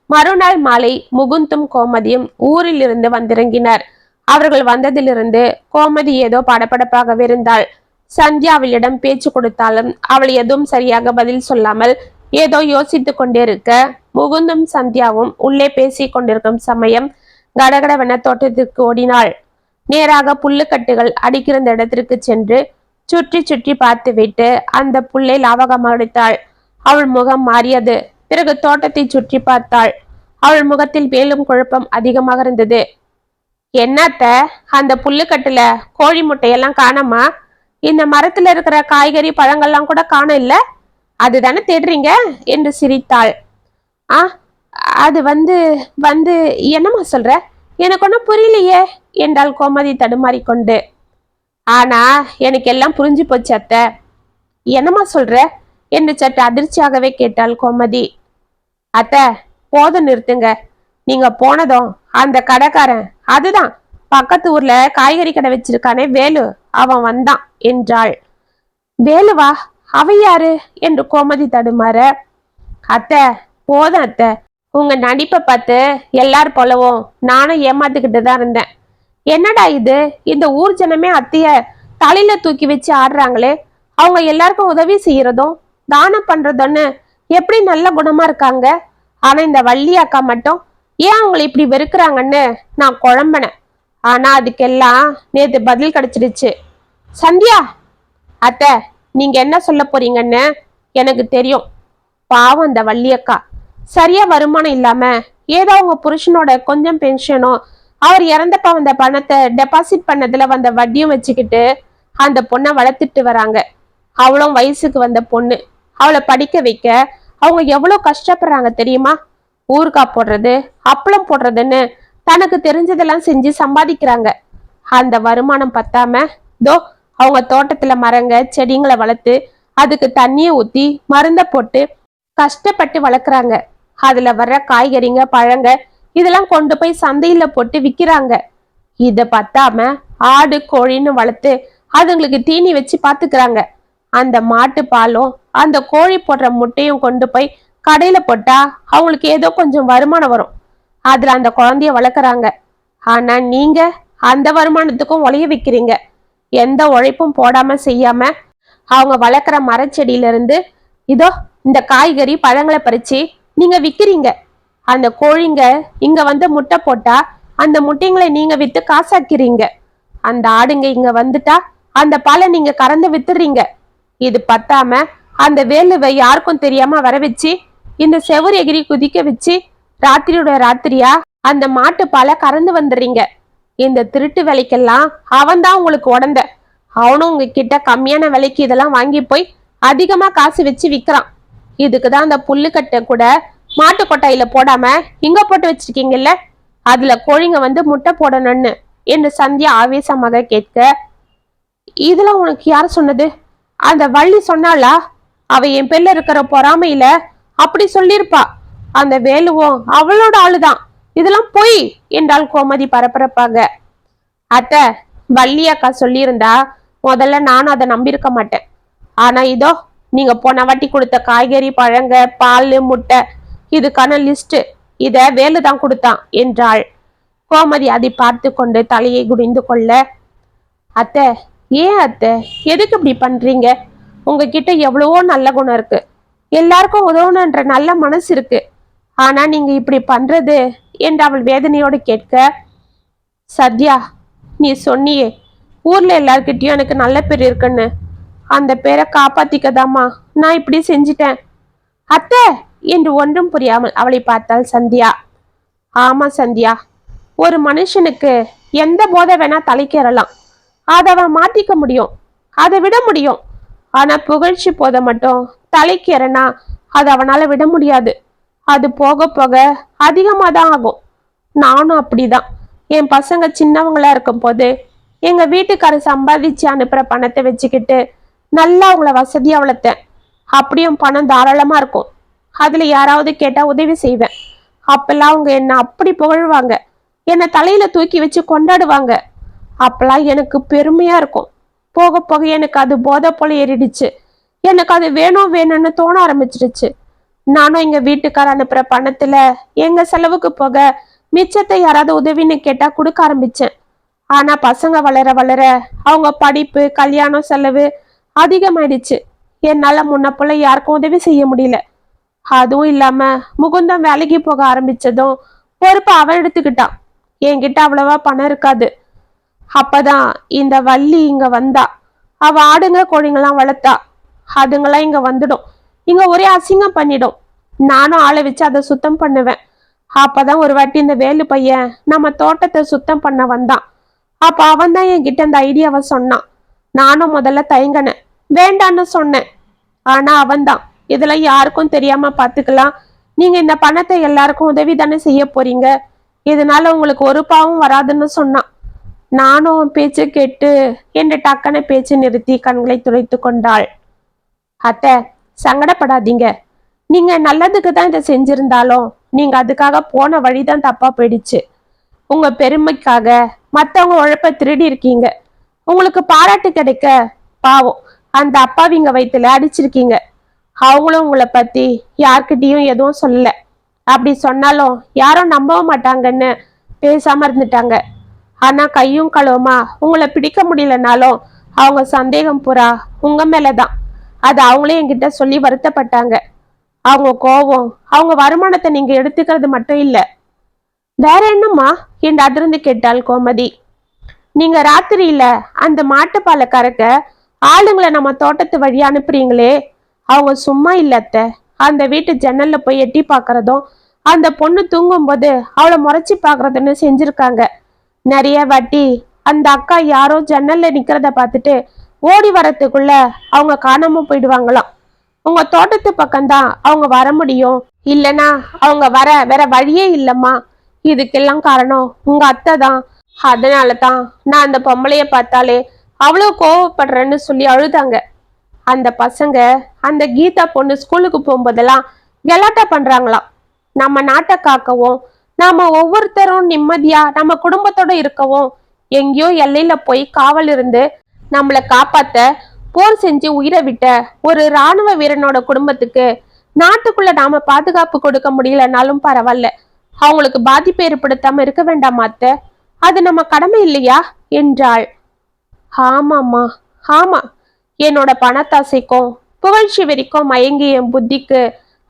மறுநாள் மாலை முகுந்தும் கோமதியும் ஊரில் இருந்து வந்திறங்கினர். அவர்கள் வந்ததிலிருந்து கோமதி ஏதோ படபடப்பாகவே இருந்தாள். சந்தியா அவளிடம் பேச்சு கொடுத்தாலும் அவள் எதுவும் சரியாக பதில் சொல்லாமல் ஏதோ யோசித்து கொண்டிருக்க முகுந்தும் சந்தியாவும் உள்ளே பேசி கொண்டிருக்கும் சமயம் கடகடவென தோட்டத்திற்கு ஓடினாள். நேராக புல்லுக்கட்டுகள் அடிக்கிற இடத்திற்கு சென்று சுற்றி சுற்றி பார்த்துவிட்டு அந்த புல்லை லாவகமாக அடித்தாள். அவள் முகம் மாறியது. பிறகு தோட்டத்தை சுற்றி பார்த்தாள். அவள் முகத்தில் மேலும் குழப்பம் அதிகமாக இருந்தது. என்னத்த, அந்த புல்லுக்கட்டுல கோழி முட்டையெல்லாம் காணாமா? இந்த மரத்துல இருக்கிற காய்கறி பழங்கள்லாம் கூட காண இல்ல, அதுதானே தேடுறீங்க என்று சிரித்தாள். அது வந்து வந்து என்னம்மா சொல்ற, எனக்கு ஒன்றும் புரியலையே என்றாள் கோமதி தடுமாறிக்கொண்டு. ஆனா எனக்கு எல்லாம் புரிஞ்சு போச்சு அத்தை. என்னம்மா சொல்ற என்று சற்று அதிர்ச்சியாகவே கேட்டாள் கோமதி. அத்தை, போதும் நிறுத்துங்க. நீங்க போனதும் அந்த கடைக்காரன், அதுதான் பக்கத்து ஊர்ல காய்கறி கடை வச்சிருக்கானே வேலு, அவன் வந்தான் என்றாள். வேலுவா? அவ யாரு என்று கோமதி தடுமாற, அத்தை போதும் அத்தை, உங்க நடிப்பை பார்த்து எல்லாரும் போலவும் நானும் ஏமாத்துக்கிட்டு தான் இருந்தேன். என்னடா இது, இந்த ஊர் ஜனமே அத்தைய தலையில தூக்கி வச்சு ஆடுறாங்களே, அவங்க எல்லாருக்கும் உதவி செய்யறதும் தானம் பண்றதுன்னு எப்படி நல்ல குணமா இருக்காங்க. ஆனா இந்த வள்ளி அக்கா மட்டும் ஏன் அவங்களை இப்படி வெறுக்கிறாங்கன்னு நான் குழம்பினேன். ஆனா அதுக்கெல்லாம் நேத்து பதில் கிடைச்சிடுச்சு. சந்தியா, அத்தை நீங்க என்ன சொல்ல போறீங்கன்னு எனக்கு தெரியும். பாவம் இந்த வள்ளி அக்கா சரியா வருமானம் இல்லாம ஏதோ அவங்க புருஷனோட கொஞ்சம் பென்ஷனோ அவர் இறந்தப்ப வந்த பணத்தை டெபாசிட் பண்ணதுல வந்த வட்டியும் வச்சுக்கிட்டு அந்த பொண்ணை வளர்த்துட்டு வராங்க. அவளும் வயசுக்கு வந்த பொண்ணு, அவளை படிக்க வைக்க அவங்க எவ்வளவு கஷ்டப்படுறாங்க தெரியுமா. ஊறுகாய் போடுறது, அப்பளம் போடுறதுன்னு தனக்கு தெரிஞ்சதெல்லாம் செஞ்சு சம்பாதிக்கிறாங்க. அந்த வருமானம் பத்தாம தோ அவங்க தோட்டத்துல மரங்க செடிங்களை வளர்த்து அதுக்கு தண்ணிய ஊத்தி மருந்த போட்டு கஷ்டப்பட்டு வளர்க்குறாங்க. அதுல வர்ற காய்கறிங்க பழங்க இதெல்லாம் கொண்டு போய் சந்தையில போட்டு விக்கிறாங்க. இத பத்தாம ஆடு கோழின்னு வளர்த்து அதுங்களுக்கு தீனி வச்சு பாத்துக்கிறாங்க. அந்த மாட்டு பாலும் அந்த கோழி போடுற முட்டையும் கொண்டு போய் கடையில போட்டா அவங்களுக்கு ஏதோ கொஞ்சம் வருமானம் வரும். அதுல அந்த குழந்தைய வளர்க்குறாங்க. ஆனா நீங்க அந்த வருமானத்துக்கும் உழைய வைக்கிறீங்க. எந்த உழைப்பும் போடாம செய்யாம அவங்க வளர்க்குற மரச்செடியில இருந்து இதோ இந்த காய்கறி பழங்களை பறிச்சு நீங்க விக்கிறீங்க. அந்த கோழிங்க இங்க வந்து முட்டை போட்டா அந்த முட்டைங்களை நீங்க வித்து காசாக்கிறீங்க. அந்த ஆடுங்க இங்க வந்துட்டா அந்த பாலை நீங்க கறந்து வித்துறீங்க. இது பத்தாம அந்த வேலுவை யாருக்கும் தெரியாம வர வச்சு இந்த செவுரு எகிரி குதிக்க வச்சு ராத்திரியோட ராத்திரியா அந்த மாட்டு பாலை கறந்து வந்துடுறீங்க. இந்த திருட்டு வேலைக்கெல்லாம் அவன்தான் உங்களுக்கு உடந்த. அவனும் உங்ககிட்ட கம்மியான விலைக்கு இதெல்லாம் வாங்கி போய் அதிகமா காசு வச்சு விற்கிறான். இதுக்குதான் அந்த புல்லுக்கட்டை கூட மாட்டு கொட்டாயில போடாம இங்க போட்டு வச்சிருக்கீங்கல்ல, அதுல கோழிங்க வந்து முட்டை போடணும்னு என்று சந்தியா ஆவேசமாக கேட்க, இதெல்லாம் உனக்கு யார் சொன்னது? அந்த வள்ளி சொன்னாளா? அவ என் பேர்ல இருக்கிற பொறாமையில அப்படி சொல்லிருப்பா. அந்த வேலுவும் அவளோட ஆளுதான். இதெல்லாம் பொய் என்றால் கோமதி பரபரப்பாக. அத்தை, வள்ளி அக்கா சொல்லியிருந்தா முதல்ல நானும் அதை நம்பியிருக்க மாட்டேன். ஆனா இதோ நீங்க போன வாட்டி கொடுத்த காய்கறி பழங்க பால் முட்டை இதுக்கான லிஸ்ட் இத வேலுதான் கொடுத்தான் என்றாள். கோமதி அதை பார்த்து கொண்டு தலையை குடிந்து கொள்ள, அத்தை ஏன் அத்தை எதுக்கு இப்படி பண்றீங்க? உங்ககிட்ட எவ்வளவோ நல்ல குணம் இருக்கு, எல்லாருக்கும் உதவணுன்ற நல்ல மனசு இருக்கு. ஆனா நீங்க இப்படி பண்றது என்று அவள் வேதனையோடு கேட்க, சத்யா நீ சொன்னியே ஊர்ல எல்லார்கிட்டயும் எனக்கு நல்ல பேர் இருக்குன்னு, அந்த பேரை காப்பாத்திக்கதாமா நான் இப்படி செஞ்சிட்டேன். அத்தை என்று ஒன்றும் புரியாமல் அவளை பார்த்தாள் சந்தியா. ஆமா சந்தியா, ஒரு மனுஷனுக்கு எந்த போதை வேணா தலைக்கேறலாம், அதை அவன் மாத்திக்க முடியும், அதை விட முடியும். ஆனா புகழ்ச்சி போதை மட்டும் தலைக்கேறனா அது அவனால விட முடியாது. அது போக போக அதிகமா தான் ஆகும். நானும் அப்படிதான். என் பசங்க சின்னவங்களா இருக்கும் போது எங்க வீட்டுக்காரர் சம்பாதிச்சு அனுப்புற பணத்தை வச்சுக்கிட்டு நல்லா அவங்கள வசதியா வளர்த்தேன். அப்படியும் பணம் தாராளமா இருக்கும். அதுல யாராவது கேட்டா உதவி செய்வேன். அப்பெல்லாம் அவங்க என்ன அப்படி புகழ்வாங்க, என்னை தலையில தூக்கி வச்சு கொண்டாடுவாங்க. அப்பெல்லாம் எனக்கு பெருமையா இருக்கும். போக போக எனக்கு அது போதை போல ஏறிடுச்சு. எனக்கு அது வேணும் வேணும்னு தோண ஆரம்பிச்சிடுச்சு. நானும் எங்க வீட்டுக்கார அனுப்புற பணத்துல எங்க செலவுக்கு போக மிச்சத்தை யாராவது உதவின்னு கேட்டா கொடுக்க ஆரம்பிச்சேன். ஆனா பசங்க வளர வளர அவங்க படிப்பு கல்யாணம் செலவு அதிகமாயிடுச்சு. என்னால முன்ன போல யாருக்கும் உதவி செய்ய முடியல. அதுவும் இல்லாம முகுந்தம் வேலைக்கு போக ஆரம்பிச்சதும் பொறுப்பை அவன் எடுத்துக்கிட்டான். என்கிட்ட அவ்வளவா பணம் இருக்காது. அப்பதான் இந்த வள்ளி இங்க வந்தா. அவ ஆடுங்க கோழிங்கெல்லாம் வளர்த்தா. அதுங்கெல்லாம் இங்க வந்துடும், இங்க ஒரே அசிங்கம் பண்ணிடும். நானும் ஆளை வச்சு அதை சுத்தம் பண்ணுவேன். அப்பதான் ஒரு வாட்டி இந்த வேலு பையன் நம்ம தோட்டத்தை சுத்தம் பண்ண வந்தான். அப்ப அவன் தான் என்கிட்ட இந்த ஐடியாவை சொன்னான். நானும் முதல்ல தயங்கினேன், வேண்டான்னு சொன்னேன். ஆனா அவன்தான் இதெல்லாம் யாருக்கும் தெரியாம பாத்துக்கலாம், நீங்க இந்த பணத்தை எல்லாருக்கும் உதவி தானே செய்ய போறீங்க, இதனால உங்களுக்கு ஒரு பாவம் வராதுன்னு சொன்னான். நானும் பேச்சு கேட்டு என்று டக்குன பேச்சு நிறுத்தி கண்களை துடைத்து கொண்டாள். அத்தை சங்கடப்படாதீங்க, நீங்க நல்லதுக்கு தான் இதை செஞ்சிருந்தாலும் நீங்க அதுக்காக போன வழிதான் தப்பா போயிடுச்சு. உங்க பெருமைக்காக மத்தவங்க உழைப்ப திருடி இருக்கீங்க. உங்களுக்கு பாராட்டு கிடைக்க பாவம் அந்த அப்பாவிங்க வயித்துல அடிச்சிருக்கீங்க. அவங்களும் உங்களை பத்தி யார்கிட்டயும் எதுவும் சொல்லல. அப்படி சொன்னாலும் யாரும் நம்பவும் மாட்டாங்கன்னு பேசாம இருந்துட்டாங்க. ஆனா கையும் களவுமா உங்களை பிடிக்க முடியலனாலும் அவங்க சந்தேகம் பூரா உங்க மேலதான். அது அவங்களே என்கிட்ட சொல்லி வருத்தப்பட்டாங்க. அவங்க கோபம், அவங்க வருமானத்தை நீங்க எடுத்துக்கிறது மட்டும் இல்ல, வேற என்னம்மா என்று அதிர்ந்து கேட்டாள் கோமதி. நீங்க ராத்திரியில அந்த மாட்டுப்பாலை கறக்க ஆளுங்களை நம்ம தோட்டத்து வழியா அனுப்புறீங்களே, அவங்க சும்மா இல்லத்த. அந்த வீட்டு ஜன்னல்ல போய் எட்டி பாக்குறதும் அந்த பொண்ணு தூங்கும் போது அவளை முறைச்சி பாக்குறதுன்னு செஞ்சிருக்காங்க. நிறைய வாட்டி அந்த அக்கா யாரோ ஜன்னல்ல நிக்கிறத பார்த்துட்டு ஓடி வரத்துக்குள்ள அவங்க காணாம போயிடுவாங்களாம். உங்க தோட்டத்து பக்கம்தான் அவங்க வர முடியும், இல்லனா அவங்க வர வேற வழியே இல்லம்மா. இதுக்கெல்லாம் காரணம் உங்க அத்தை தான். அதனாலதான் நான் அந்த பொம்பளைய பார்த்தாலே அவ்வளவு கோவப்படுறேன்னு சொல்லி அழுதாங்க. அந்த பசங்க அந்த கீதா பொண்ணு ஸ்கூலுக்கு போகும்போதெல்லாம் கலாட்டா பண்றாங்களாம். நம்ம நாட்டை காக்கவும், நாம ஒவ்வொருத்தரும் நிம்மதியா நம்ம குடும்பத்தோட இருக்கவும் எங்கேயோ எல்லையில போய் காவல் இருந்து நம்மளை காப்பாத்த போர் செஞ்சு உயிரை விட்ட ஒரு இராணுவ வீரனோட குடும்பத்துக்கு நாட்டுக்குள்ள நாம பாதுகாப்பு கொடுக்க முடியலனாலும் பரவாயில்ல, அவங்களுக்கு பாதிப்பு ஏற்படுத்தாம இருக்க வேண்டாமா அத்தை? அது நம்ம கடமை இல்லையா என்றாள். ஆமாம்மா, ஆமா. என்னோட பணத்தாசைக்கும் புகழ்ச்சி வெறிக்கும் மயங்கி என் புத்திக்கு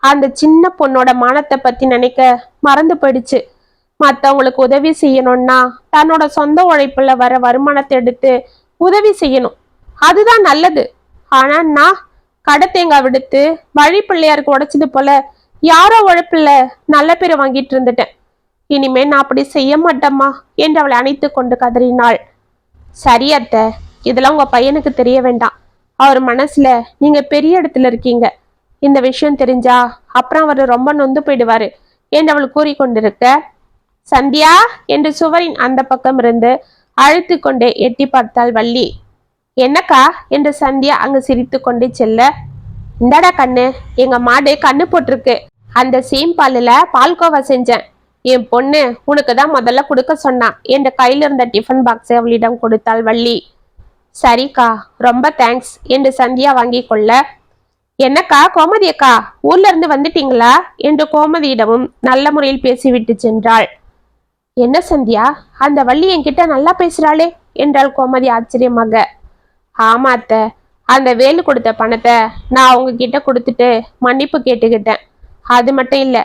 அந்த சின்ன பொண்ணோட மானத்தை பத்தி நினைக்க மறந்து போயிடுச்சு. மற்றவங்களுக்கு உதவி செய்யணும்னா தன்னோட சொந்த உழைப்புல வர வருமானத்தை எடுத்து உதவி செய்யணும், அதுதான் நல்லது. ஆனா நான் கடை தேங்காய் விடுத்து வழி பிள்ளையாருக்கு உடைச்சது போல யாரோ உழைப்புல நல்ல பேரை வாங்கிட்டு இருந்துட்டேன். இனிமே நான் அப்படி செய்ய மாட்டேம்மா என்று அவளை அணைத்து கொண்டு கதறினாள். சரி அத்தை, இதெல்லாம் உங்க பையனுக்கு தெரிய வேண்டாம். அவர் மனசுல நீங்க பெரிய இடத்துல இருக்கீங்க. இந்த விஷயம் தெரிஞ்சா அப்புறம் அவர் ரொம்ப நொந்து போயிடுவாரு என்று அவள் கூறிக்கொண்டிருக்க, சந்தியா என்று சுவரின் அந்த பக்கம் இருந்து அழைத்து கொண்டே எட்டி பார்த்தாள் வள்ளி. என்னக்கா என்று சந்தியா அங்கு சிரித்து கொண்டே செல்ல, இந்தாடா கண்ணு, எங்க மாடு கண்ணு போட்டிருக்கு. அந்த சீம்பாலில பால்கோவா செஞ்சேன். என் பொண்ணு உனக்கு தான் முதல்ல கொடுக்க சொன்னான் என்று கையில் இருந்த டிஃபன் பாக்ஸை அவளிடம் கொடுத்தாள் வள்ளி. சரிக்கா, ரொம்ப தேங்க்ஸ் என்று சந்தியா வாங்கி கொள்ள, என்னக்கா கோமதி அக்கா ஊர்ல இருந்து வந்துட்டீங்களா என்று கோமதியிடமும் நல்ல முறையில் பேசிவிட்டு சென்றாள். என்ன சந்தியா, அந்த வள்ளி என்கிட்ட நல்லா பேசுறாளே என்றாள் கோமதி ஆச்சரியமாக. ஆமா அத்தை, அந்த வேலு கொடுத்த பணத்தை நான் அவங்க கிட்ட கொடுத்துட்டு மன்னிப்பு கேட்டுக்கிட்டேன். அது மட்டும் இல்ல,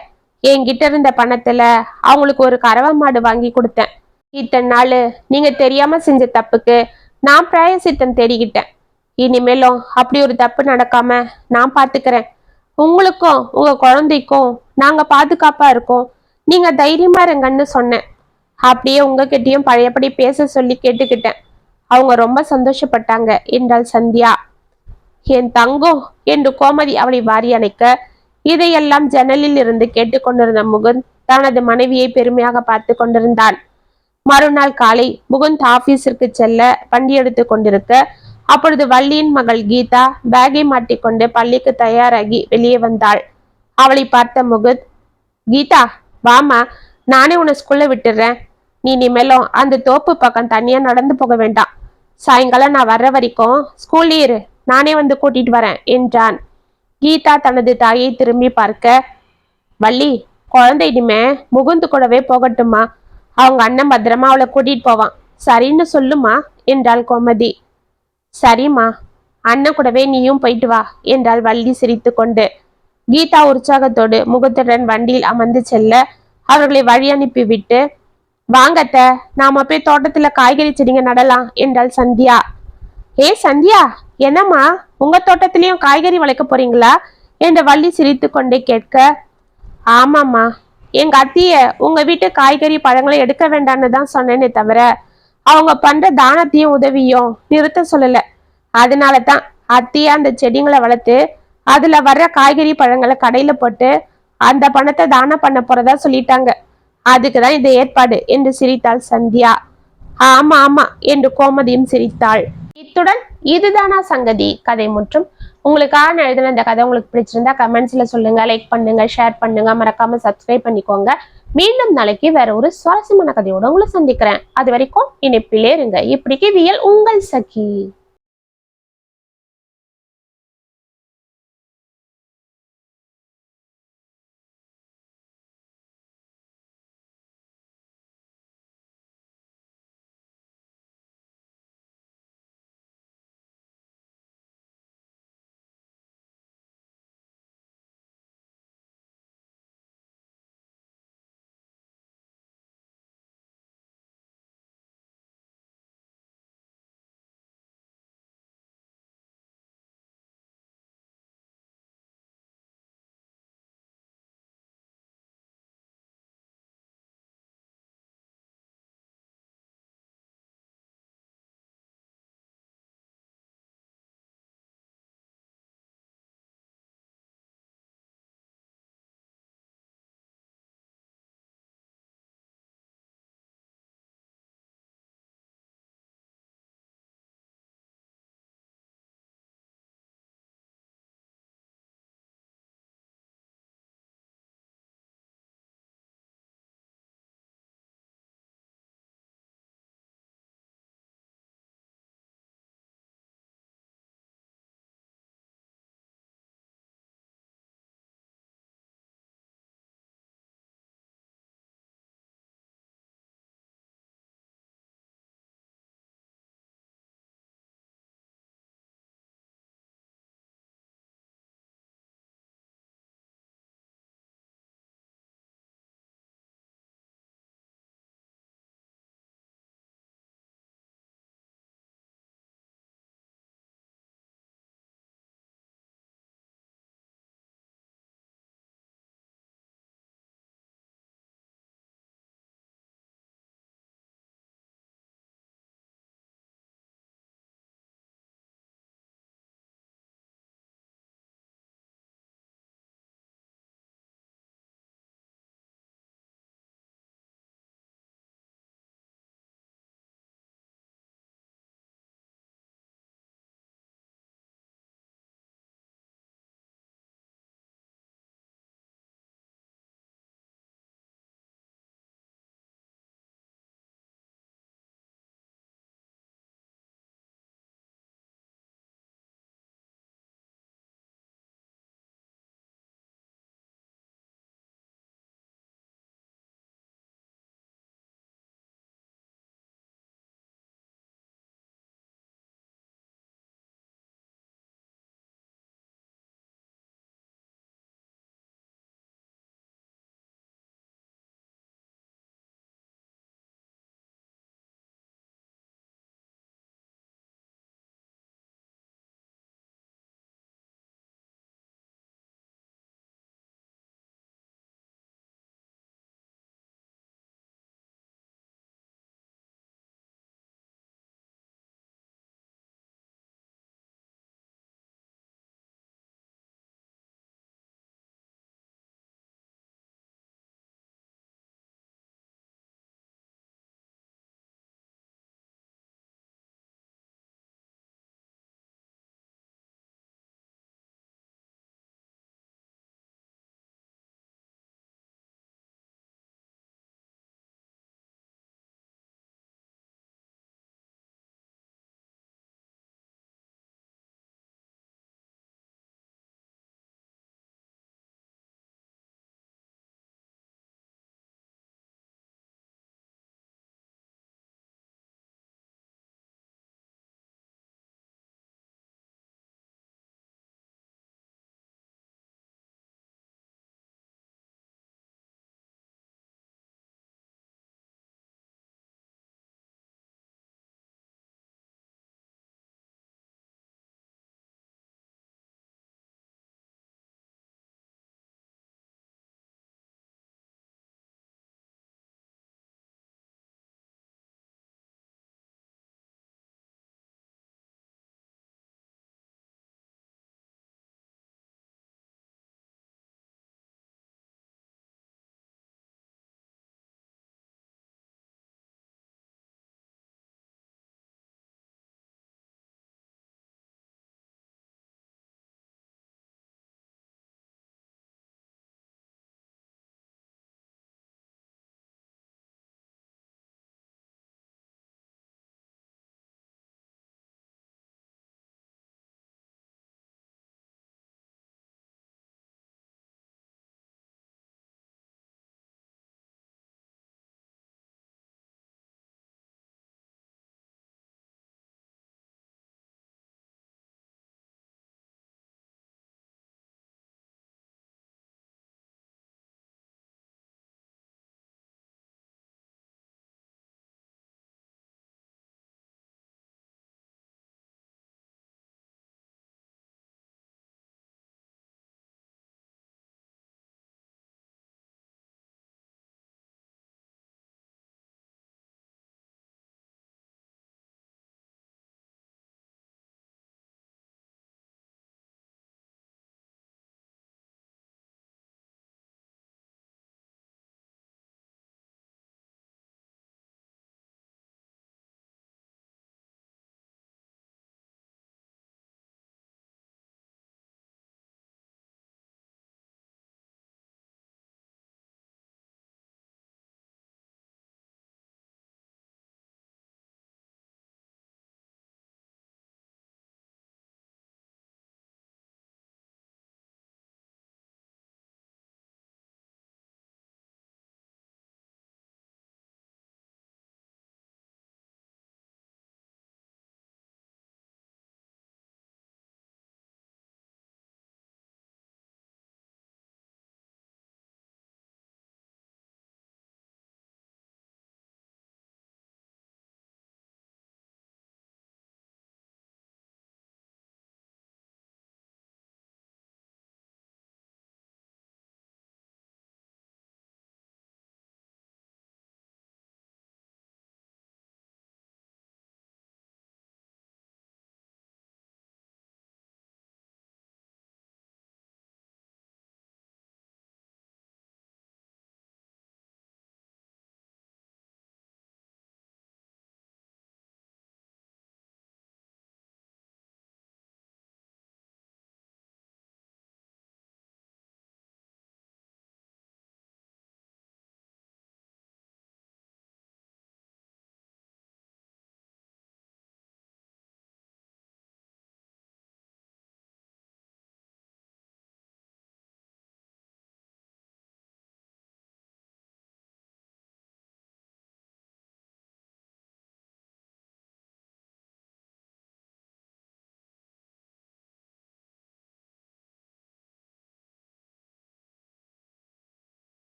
என்கிட்ட இருந்த பணத்துல அவங்களுக்கு ஒரு கறவை மாடு வாங்கி கொடுத்தேன். இத்தனை நாள் நீங்க தெரியாம செஞ்ச தப்புக்கு நான் பிராயசித்தம் தேடிக்கிட்டேன். இனிமேலும் அப்படி ஒரு தப்பு நடக்காம நான் பாத்துக்கிறேன். உங்களுக்கும் உங்க குழந்தைக்கும் நாங்க பாதுகாப்பா இருக்கோம், நீங்க தைரியமா இருங்கன்னு சொன்னேன். அப்படியே உங்ககிட்டயும் பழையபடி பேச சொல்லி கேட்டுக்கிட்டேன். அவங்க ரொம்ப சந்தோஷப்பட்டாங்க என்றாள் சந்தியா. என் தங்கம் என்று கோமதி அவளை வாரி அணைக்க, இதையெல்லாம் ஜன்னலில் இருந்து கேட்டுக்கொண்டிருந்த முகுந்த் தனது மனைவியை பெருமையாக பார்த்து கொண்டிருந்தான். மறுநாள் காலை முகுந்த் ஆபீஸிற்கு செல்ல வண்டி எடுத்து கொண்டிருக்க, அப்பொழுது வள்ளியின் மகள் கீதா பேகை மாட்டிக்கொண்டு பள்ளிக்கு தயாராகி வெளியே வந்தாள். அவளை பார்த்த முகுந்த், கீதா வாமா, நானே உன்னை ஸ்கூல்ல விட்டுறேன். நீ இனிமேலும் அந்த தோப்பு பக்கம் தனியா நடந்து போக வேண்டாம். சாயங்காலம் நான் வர்ற வரைக்கும் ஸ்கூல்லே இரு, நானே வந்து கூட்டிட்டு வரேன் என்றான். கீதா தனது தாயை திரும்பி பார்க்க, வள்ளி, குழந்தை இனிமே முகுந்து கூடவே போகட்டுமா, அவங்க அண்ணன் பத்திரமா அவளை கூட்டிட்டு போவான், சரின்னு சொல்லுமா என்றாள் கோமதி. சரிம்மா, அண்ணன் கூடவே நீயும் போயிட்டு வா என்றாள் வள்ளி சிரித்து கொண்டு. கீதா உற்சாகத்தோடு முகத்துடன் வண்டியில் அமர்ந்து செல்ல அவர்களை வழி அனுப்பி விட்டு, வாங்கத்த, நாம போய் தோட்டத்துல காய்கறி செடிங்க நடலாம் என்றாள் சந்தியா. ஏ சந்தியா, என்னம்மா உங்க தோட்டத்திலயும் காய்கறி வளர்க்க போறீங்களா என்று வள்ளி சிரித்து கொண்டே கேட்க, ஆமாம்மா, எங்க அத்திய உங்க வீட்டு காய்கறி பழங்களை எடுக்க வேண்டான்னு தான் சொன்னேனே தவிர அவங்க பண்ற தானத்தையும் உதவியும் நிறுத்த சொல்லல. அதனாலதான் அத்திய அந்த செடிங்களை வளர்த்து அதுல வர்ற காய்கறி பழங்களை கடையில போட்டு அந்த பணத்தை தானம் பண்ண போறதா சொல்லிட்டாங்க. அதுக்குதான் இந்த ஏற்பாடு என்று சிரித்தாள் சந்தியா. ஆமா ஆமா என்று கோமதியும் சிரித்தாள். இத்துடன் இதுதானா சங்கதி கதை முற்றும். உங்களுக்காக எழுதின இந்த கதை உங்களுக்கு பிடிச்சிருந்தா கமெண்ட்ஸ்ல சொல்லுங்க, லைக் பண்ணுங்க, ஷேர் பண்ணுங்க, மறக்காம சப்ஸ்கிரைப் பண்ணிக்கோங்க. மீண்டும் நாளைக்கு வேற ஒரு சுவாரஸ்யமான கதையோட உங்களை சந்திக்கிறேன். அது வரைக்கும் இணைப்பிலே இருங்க. இப்படிக்கு வியல் உங்கள் சகி.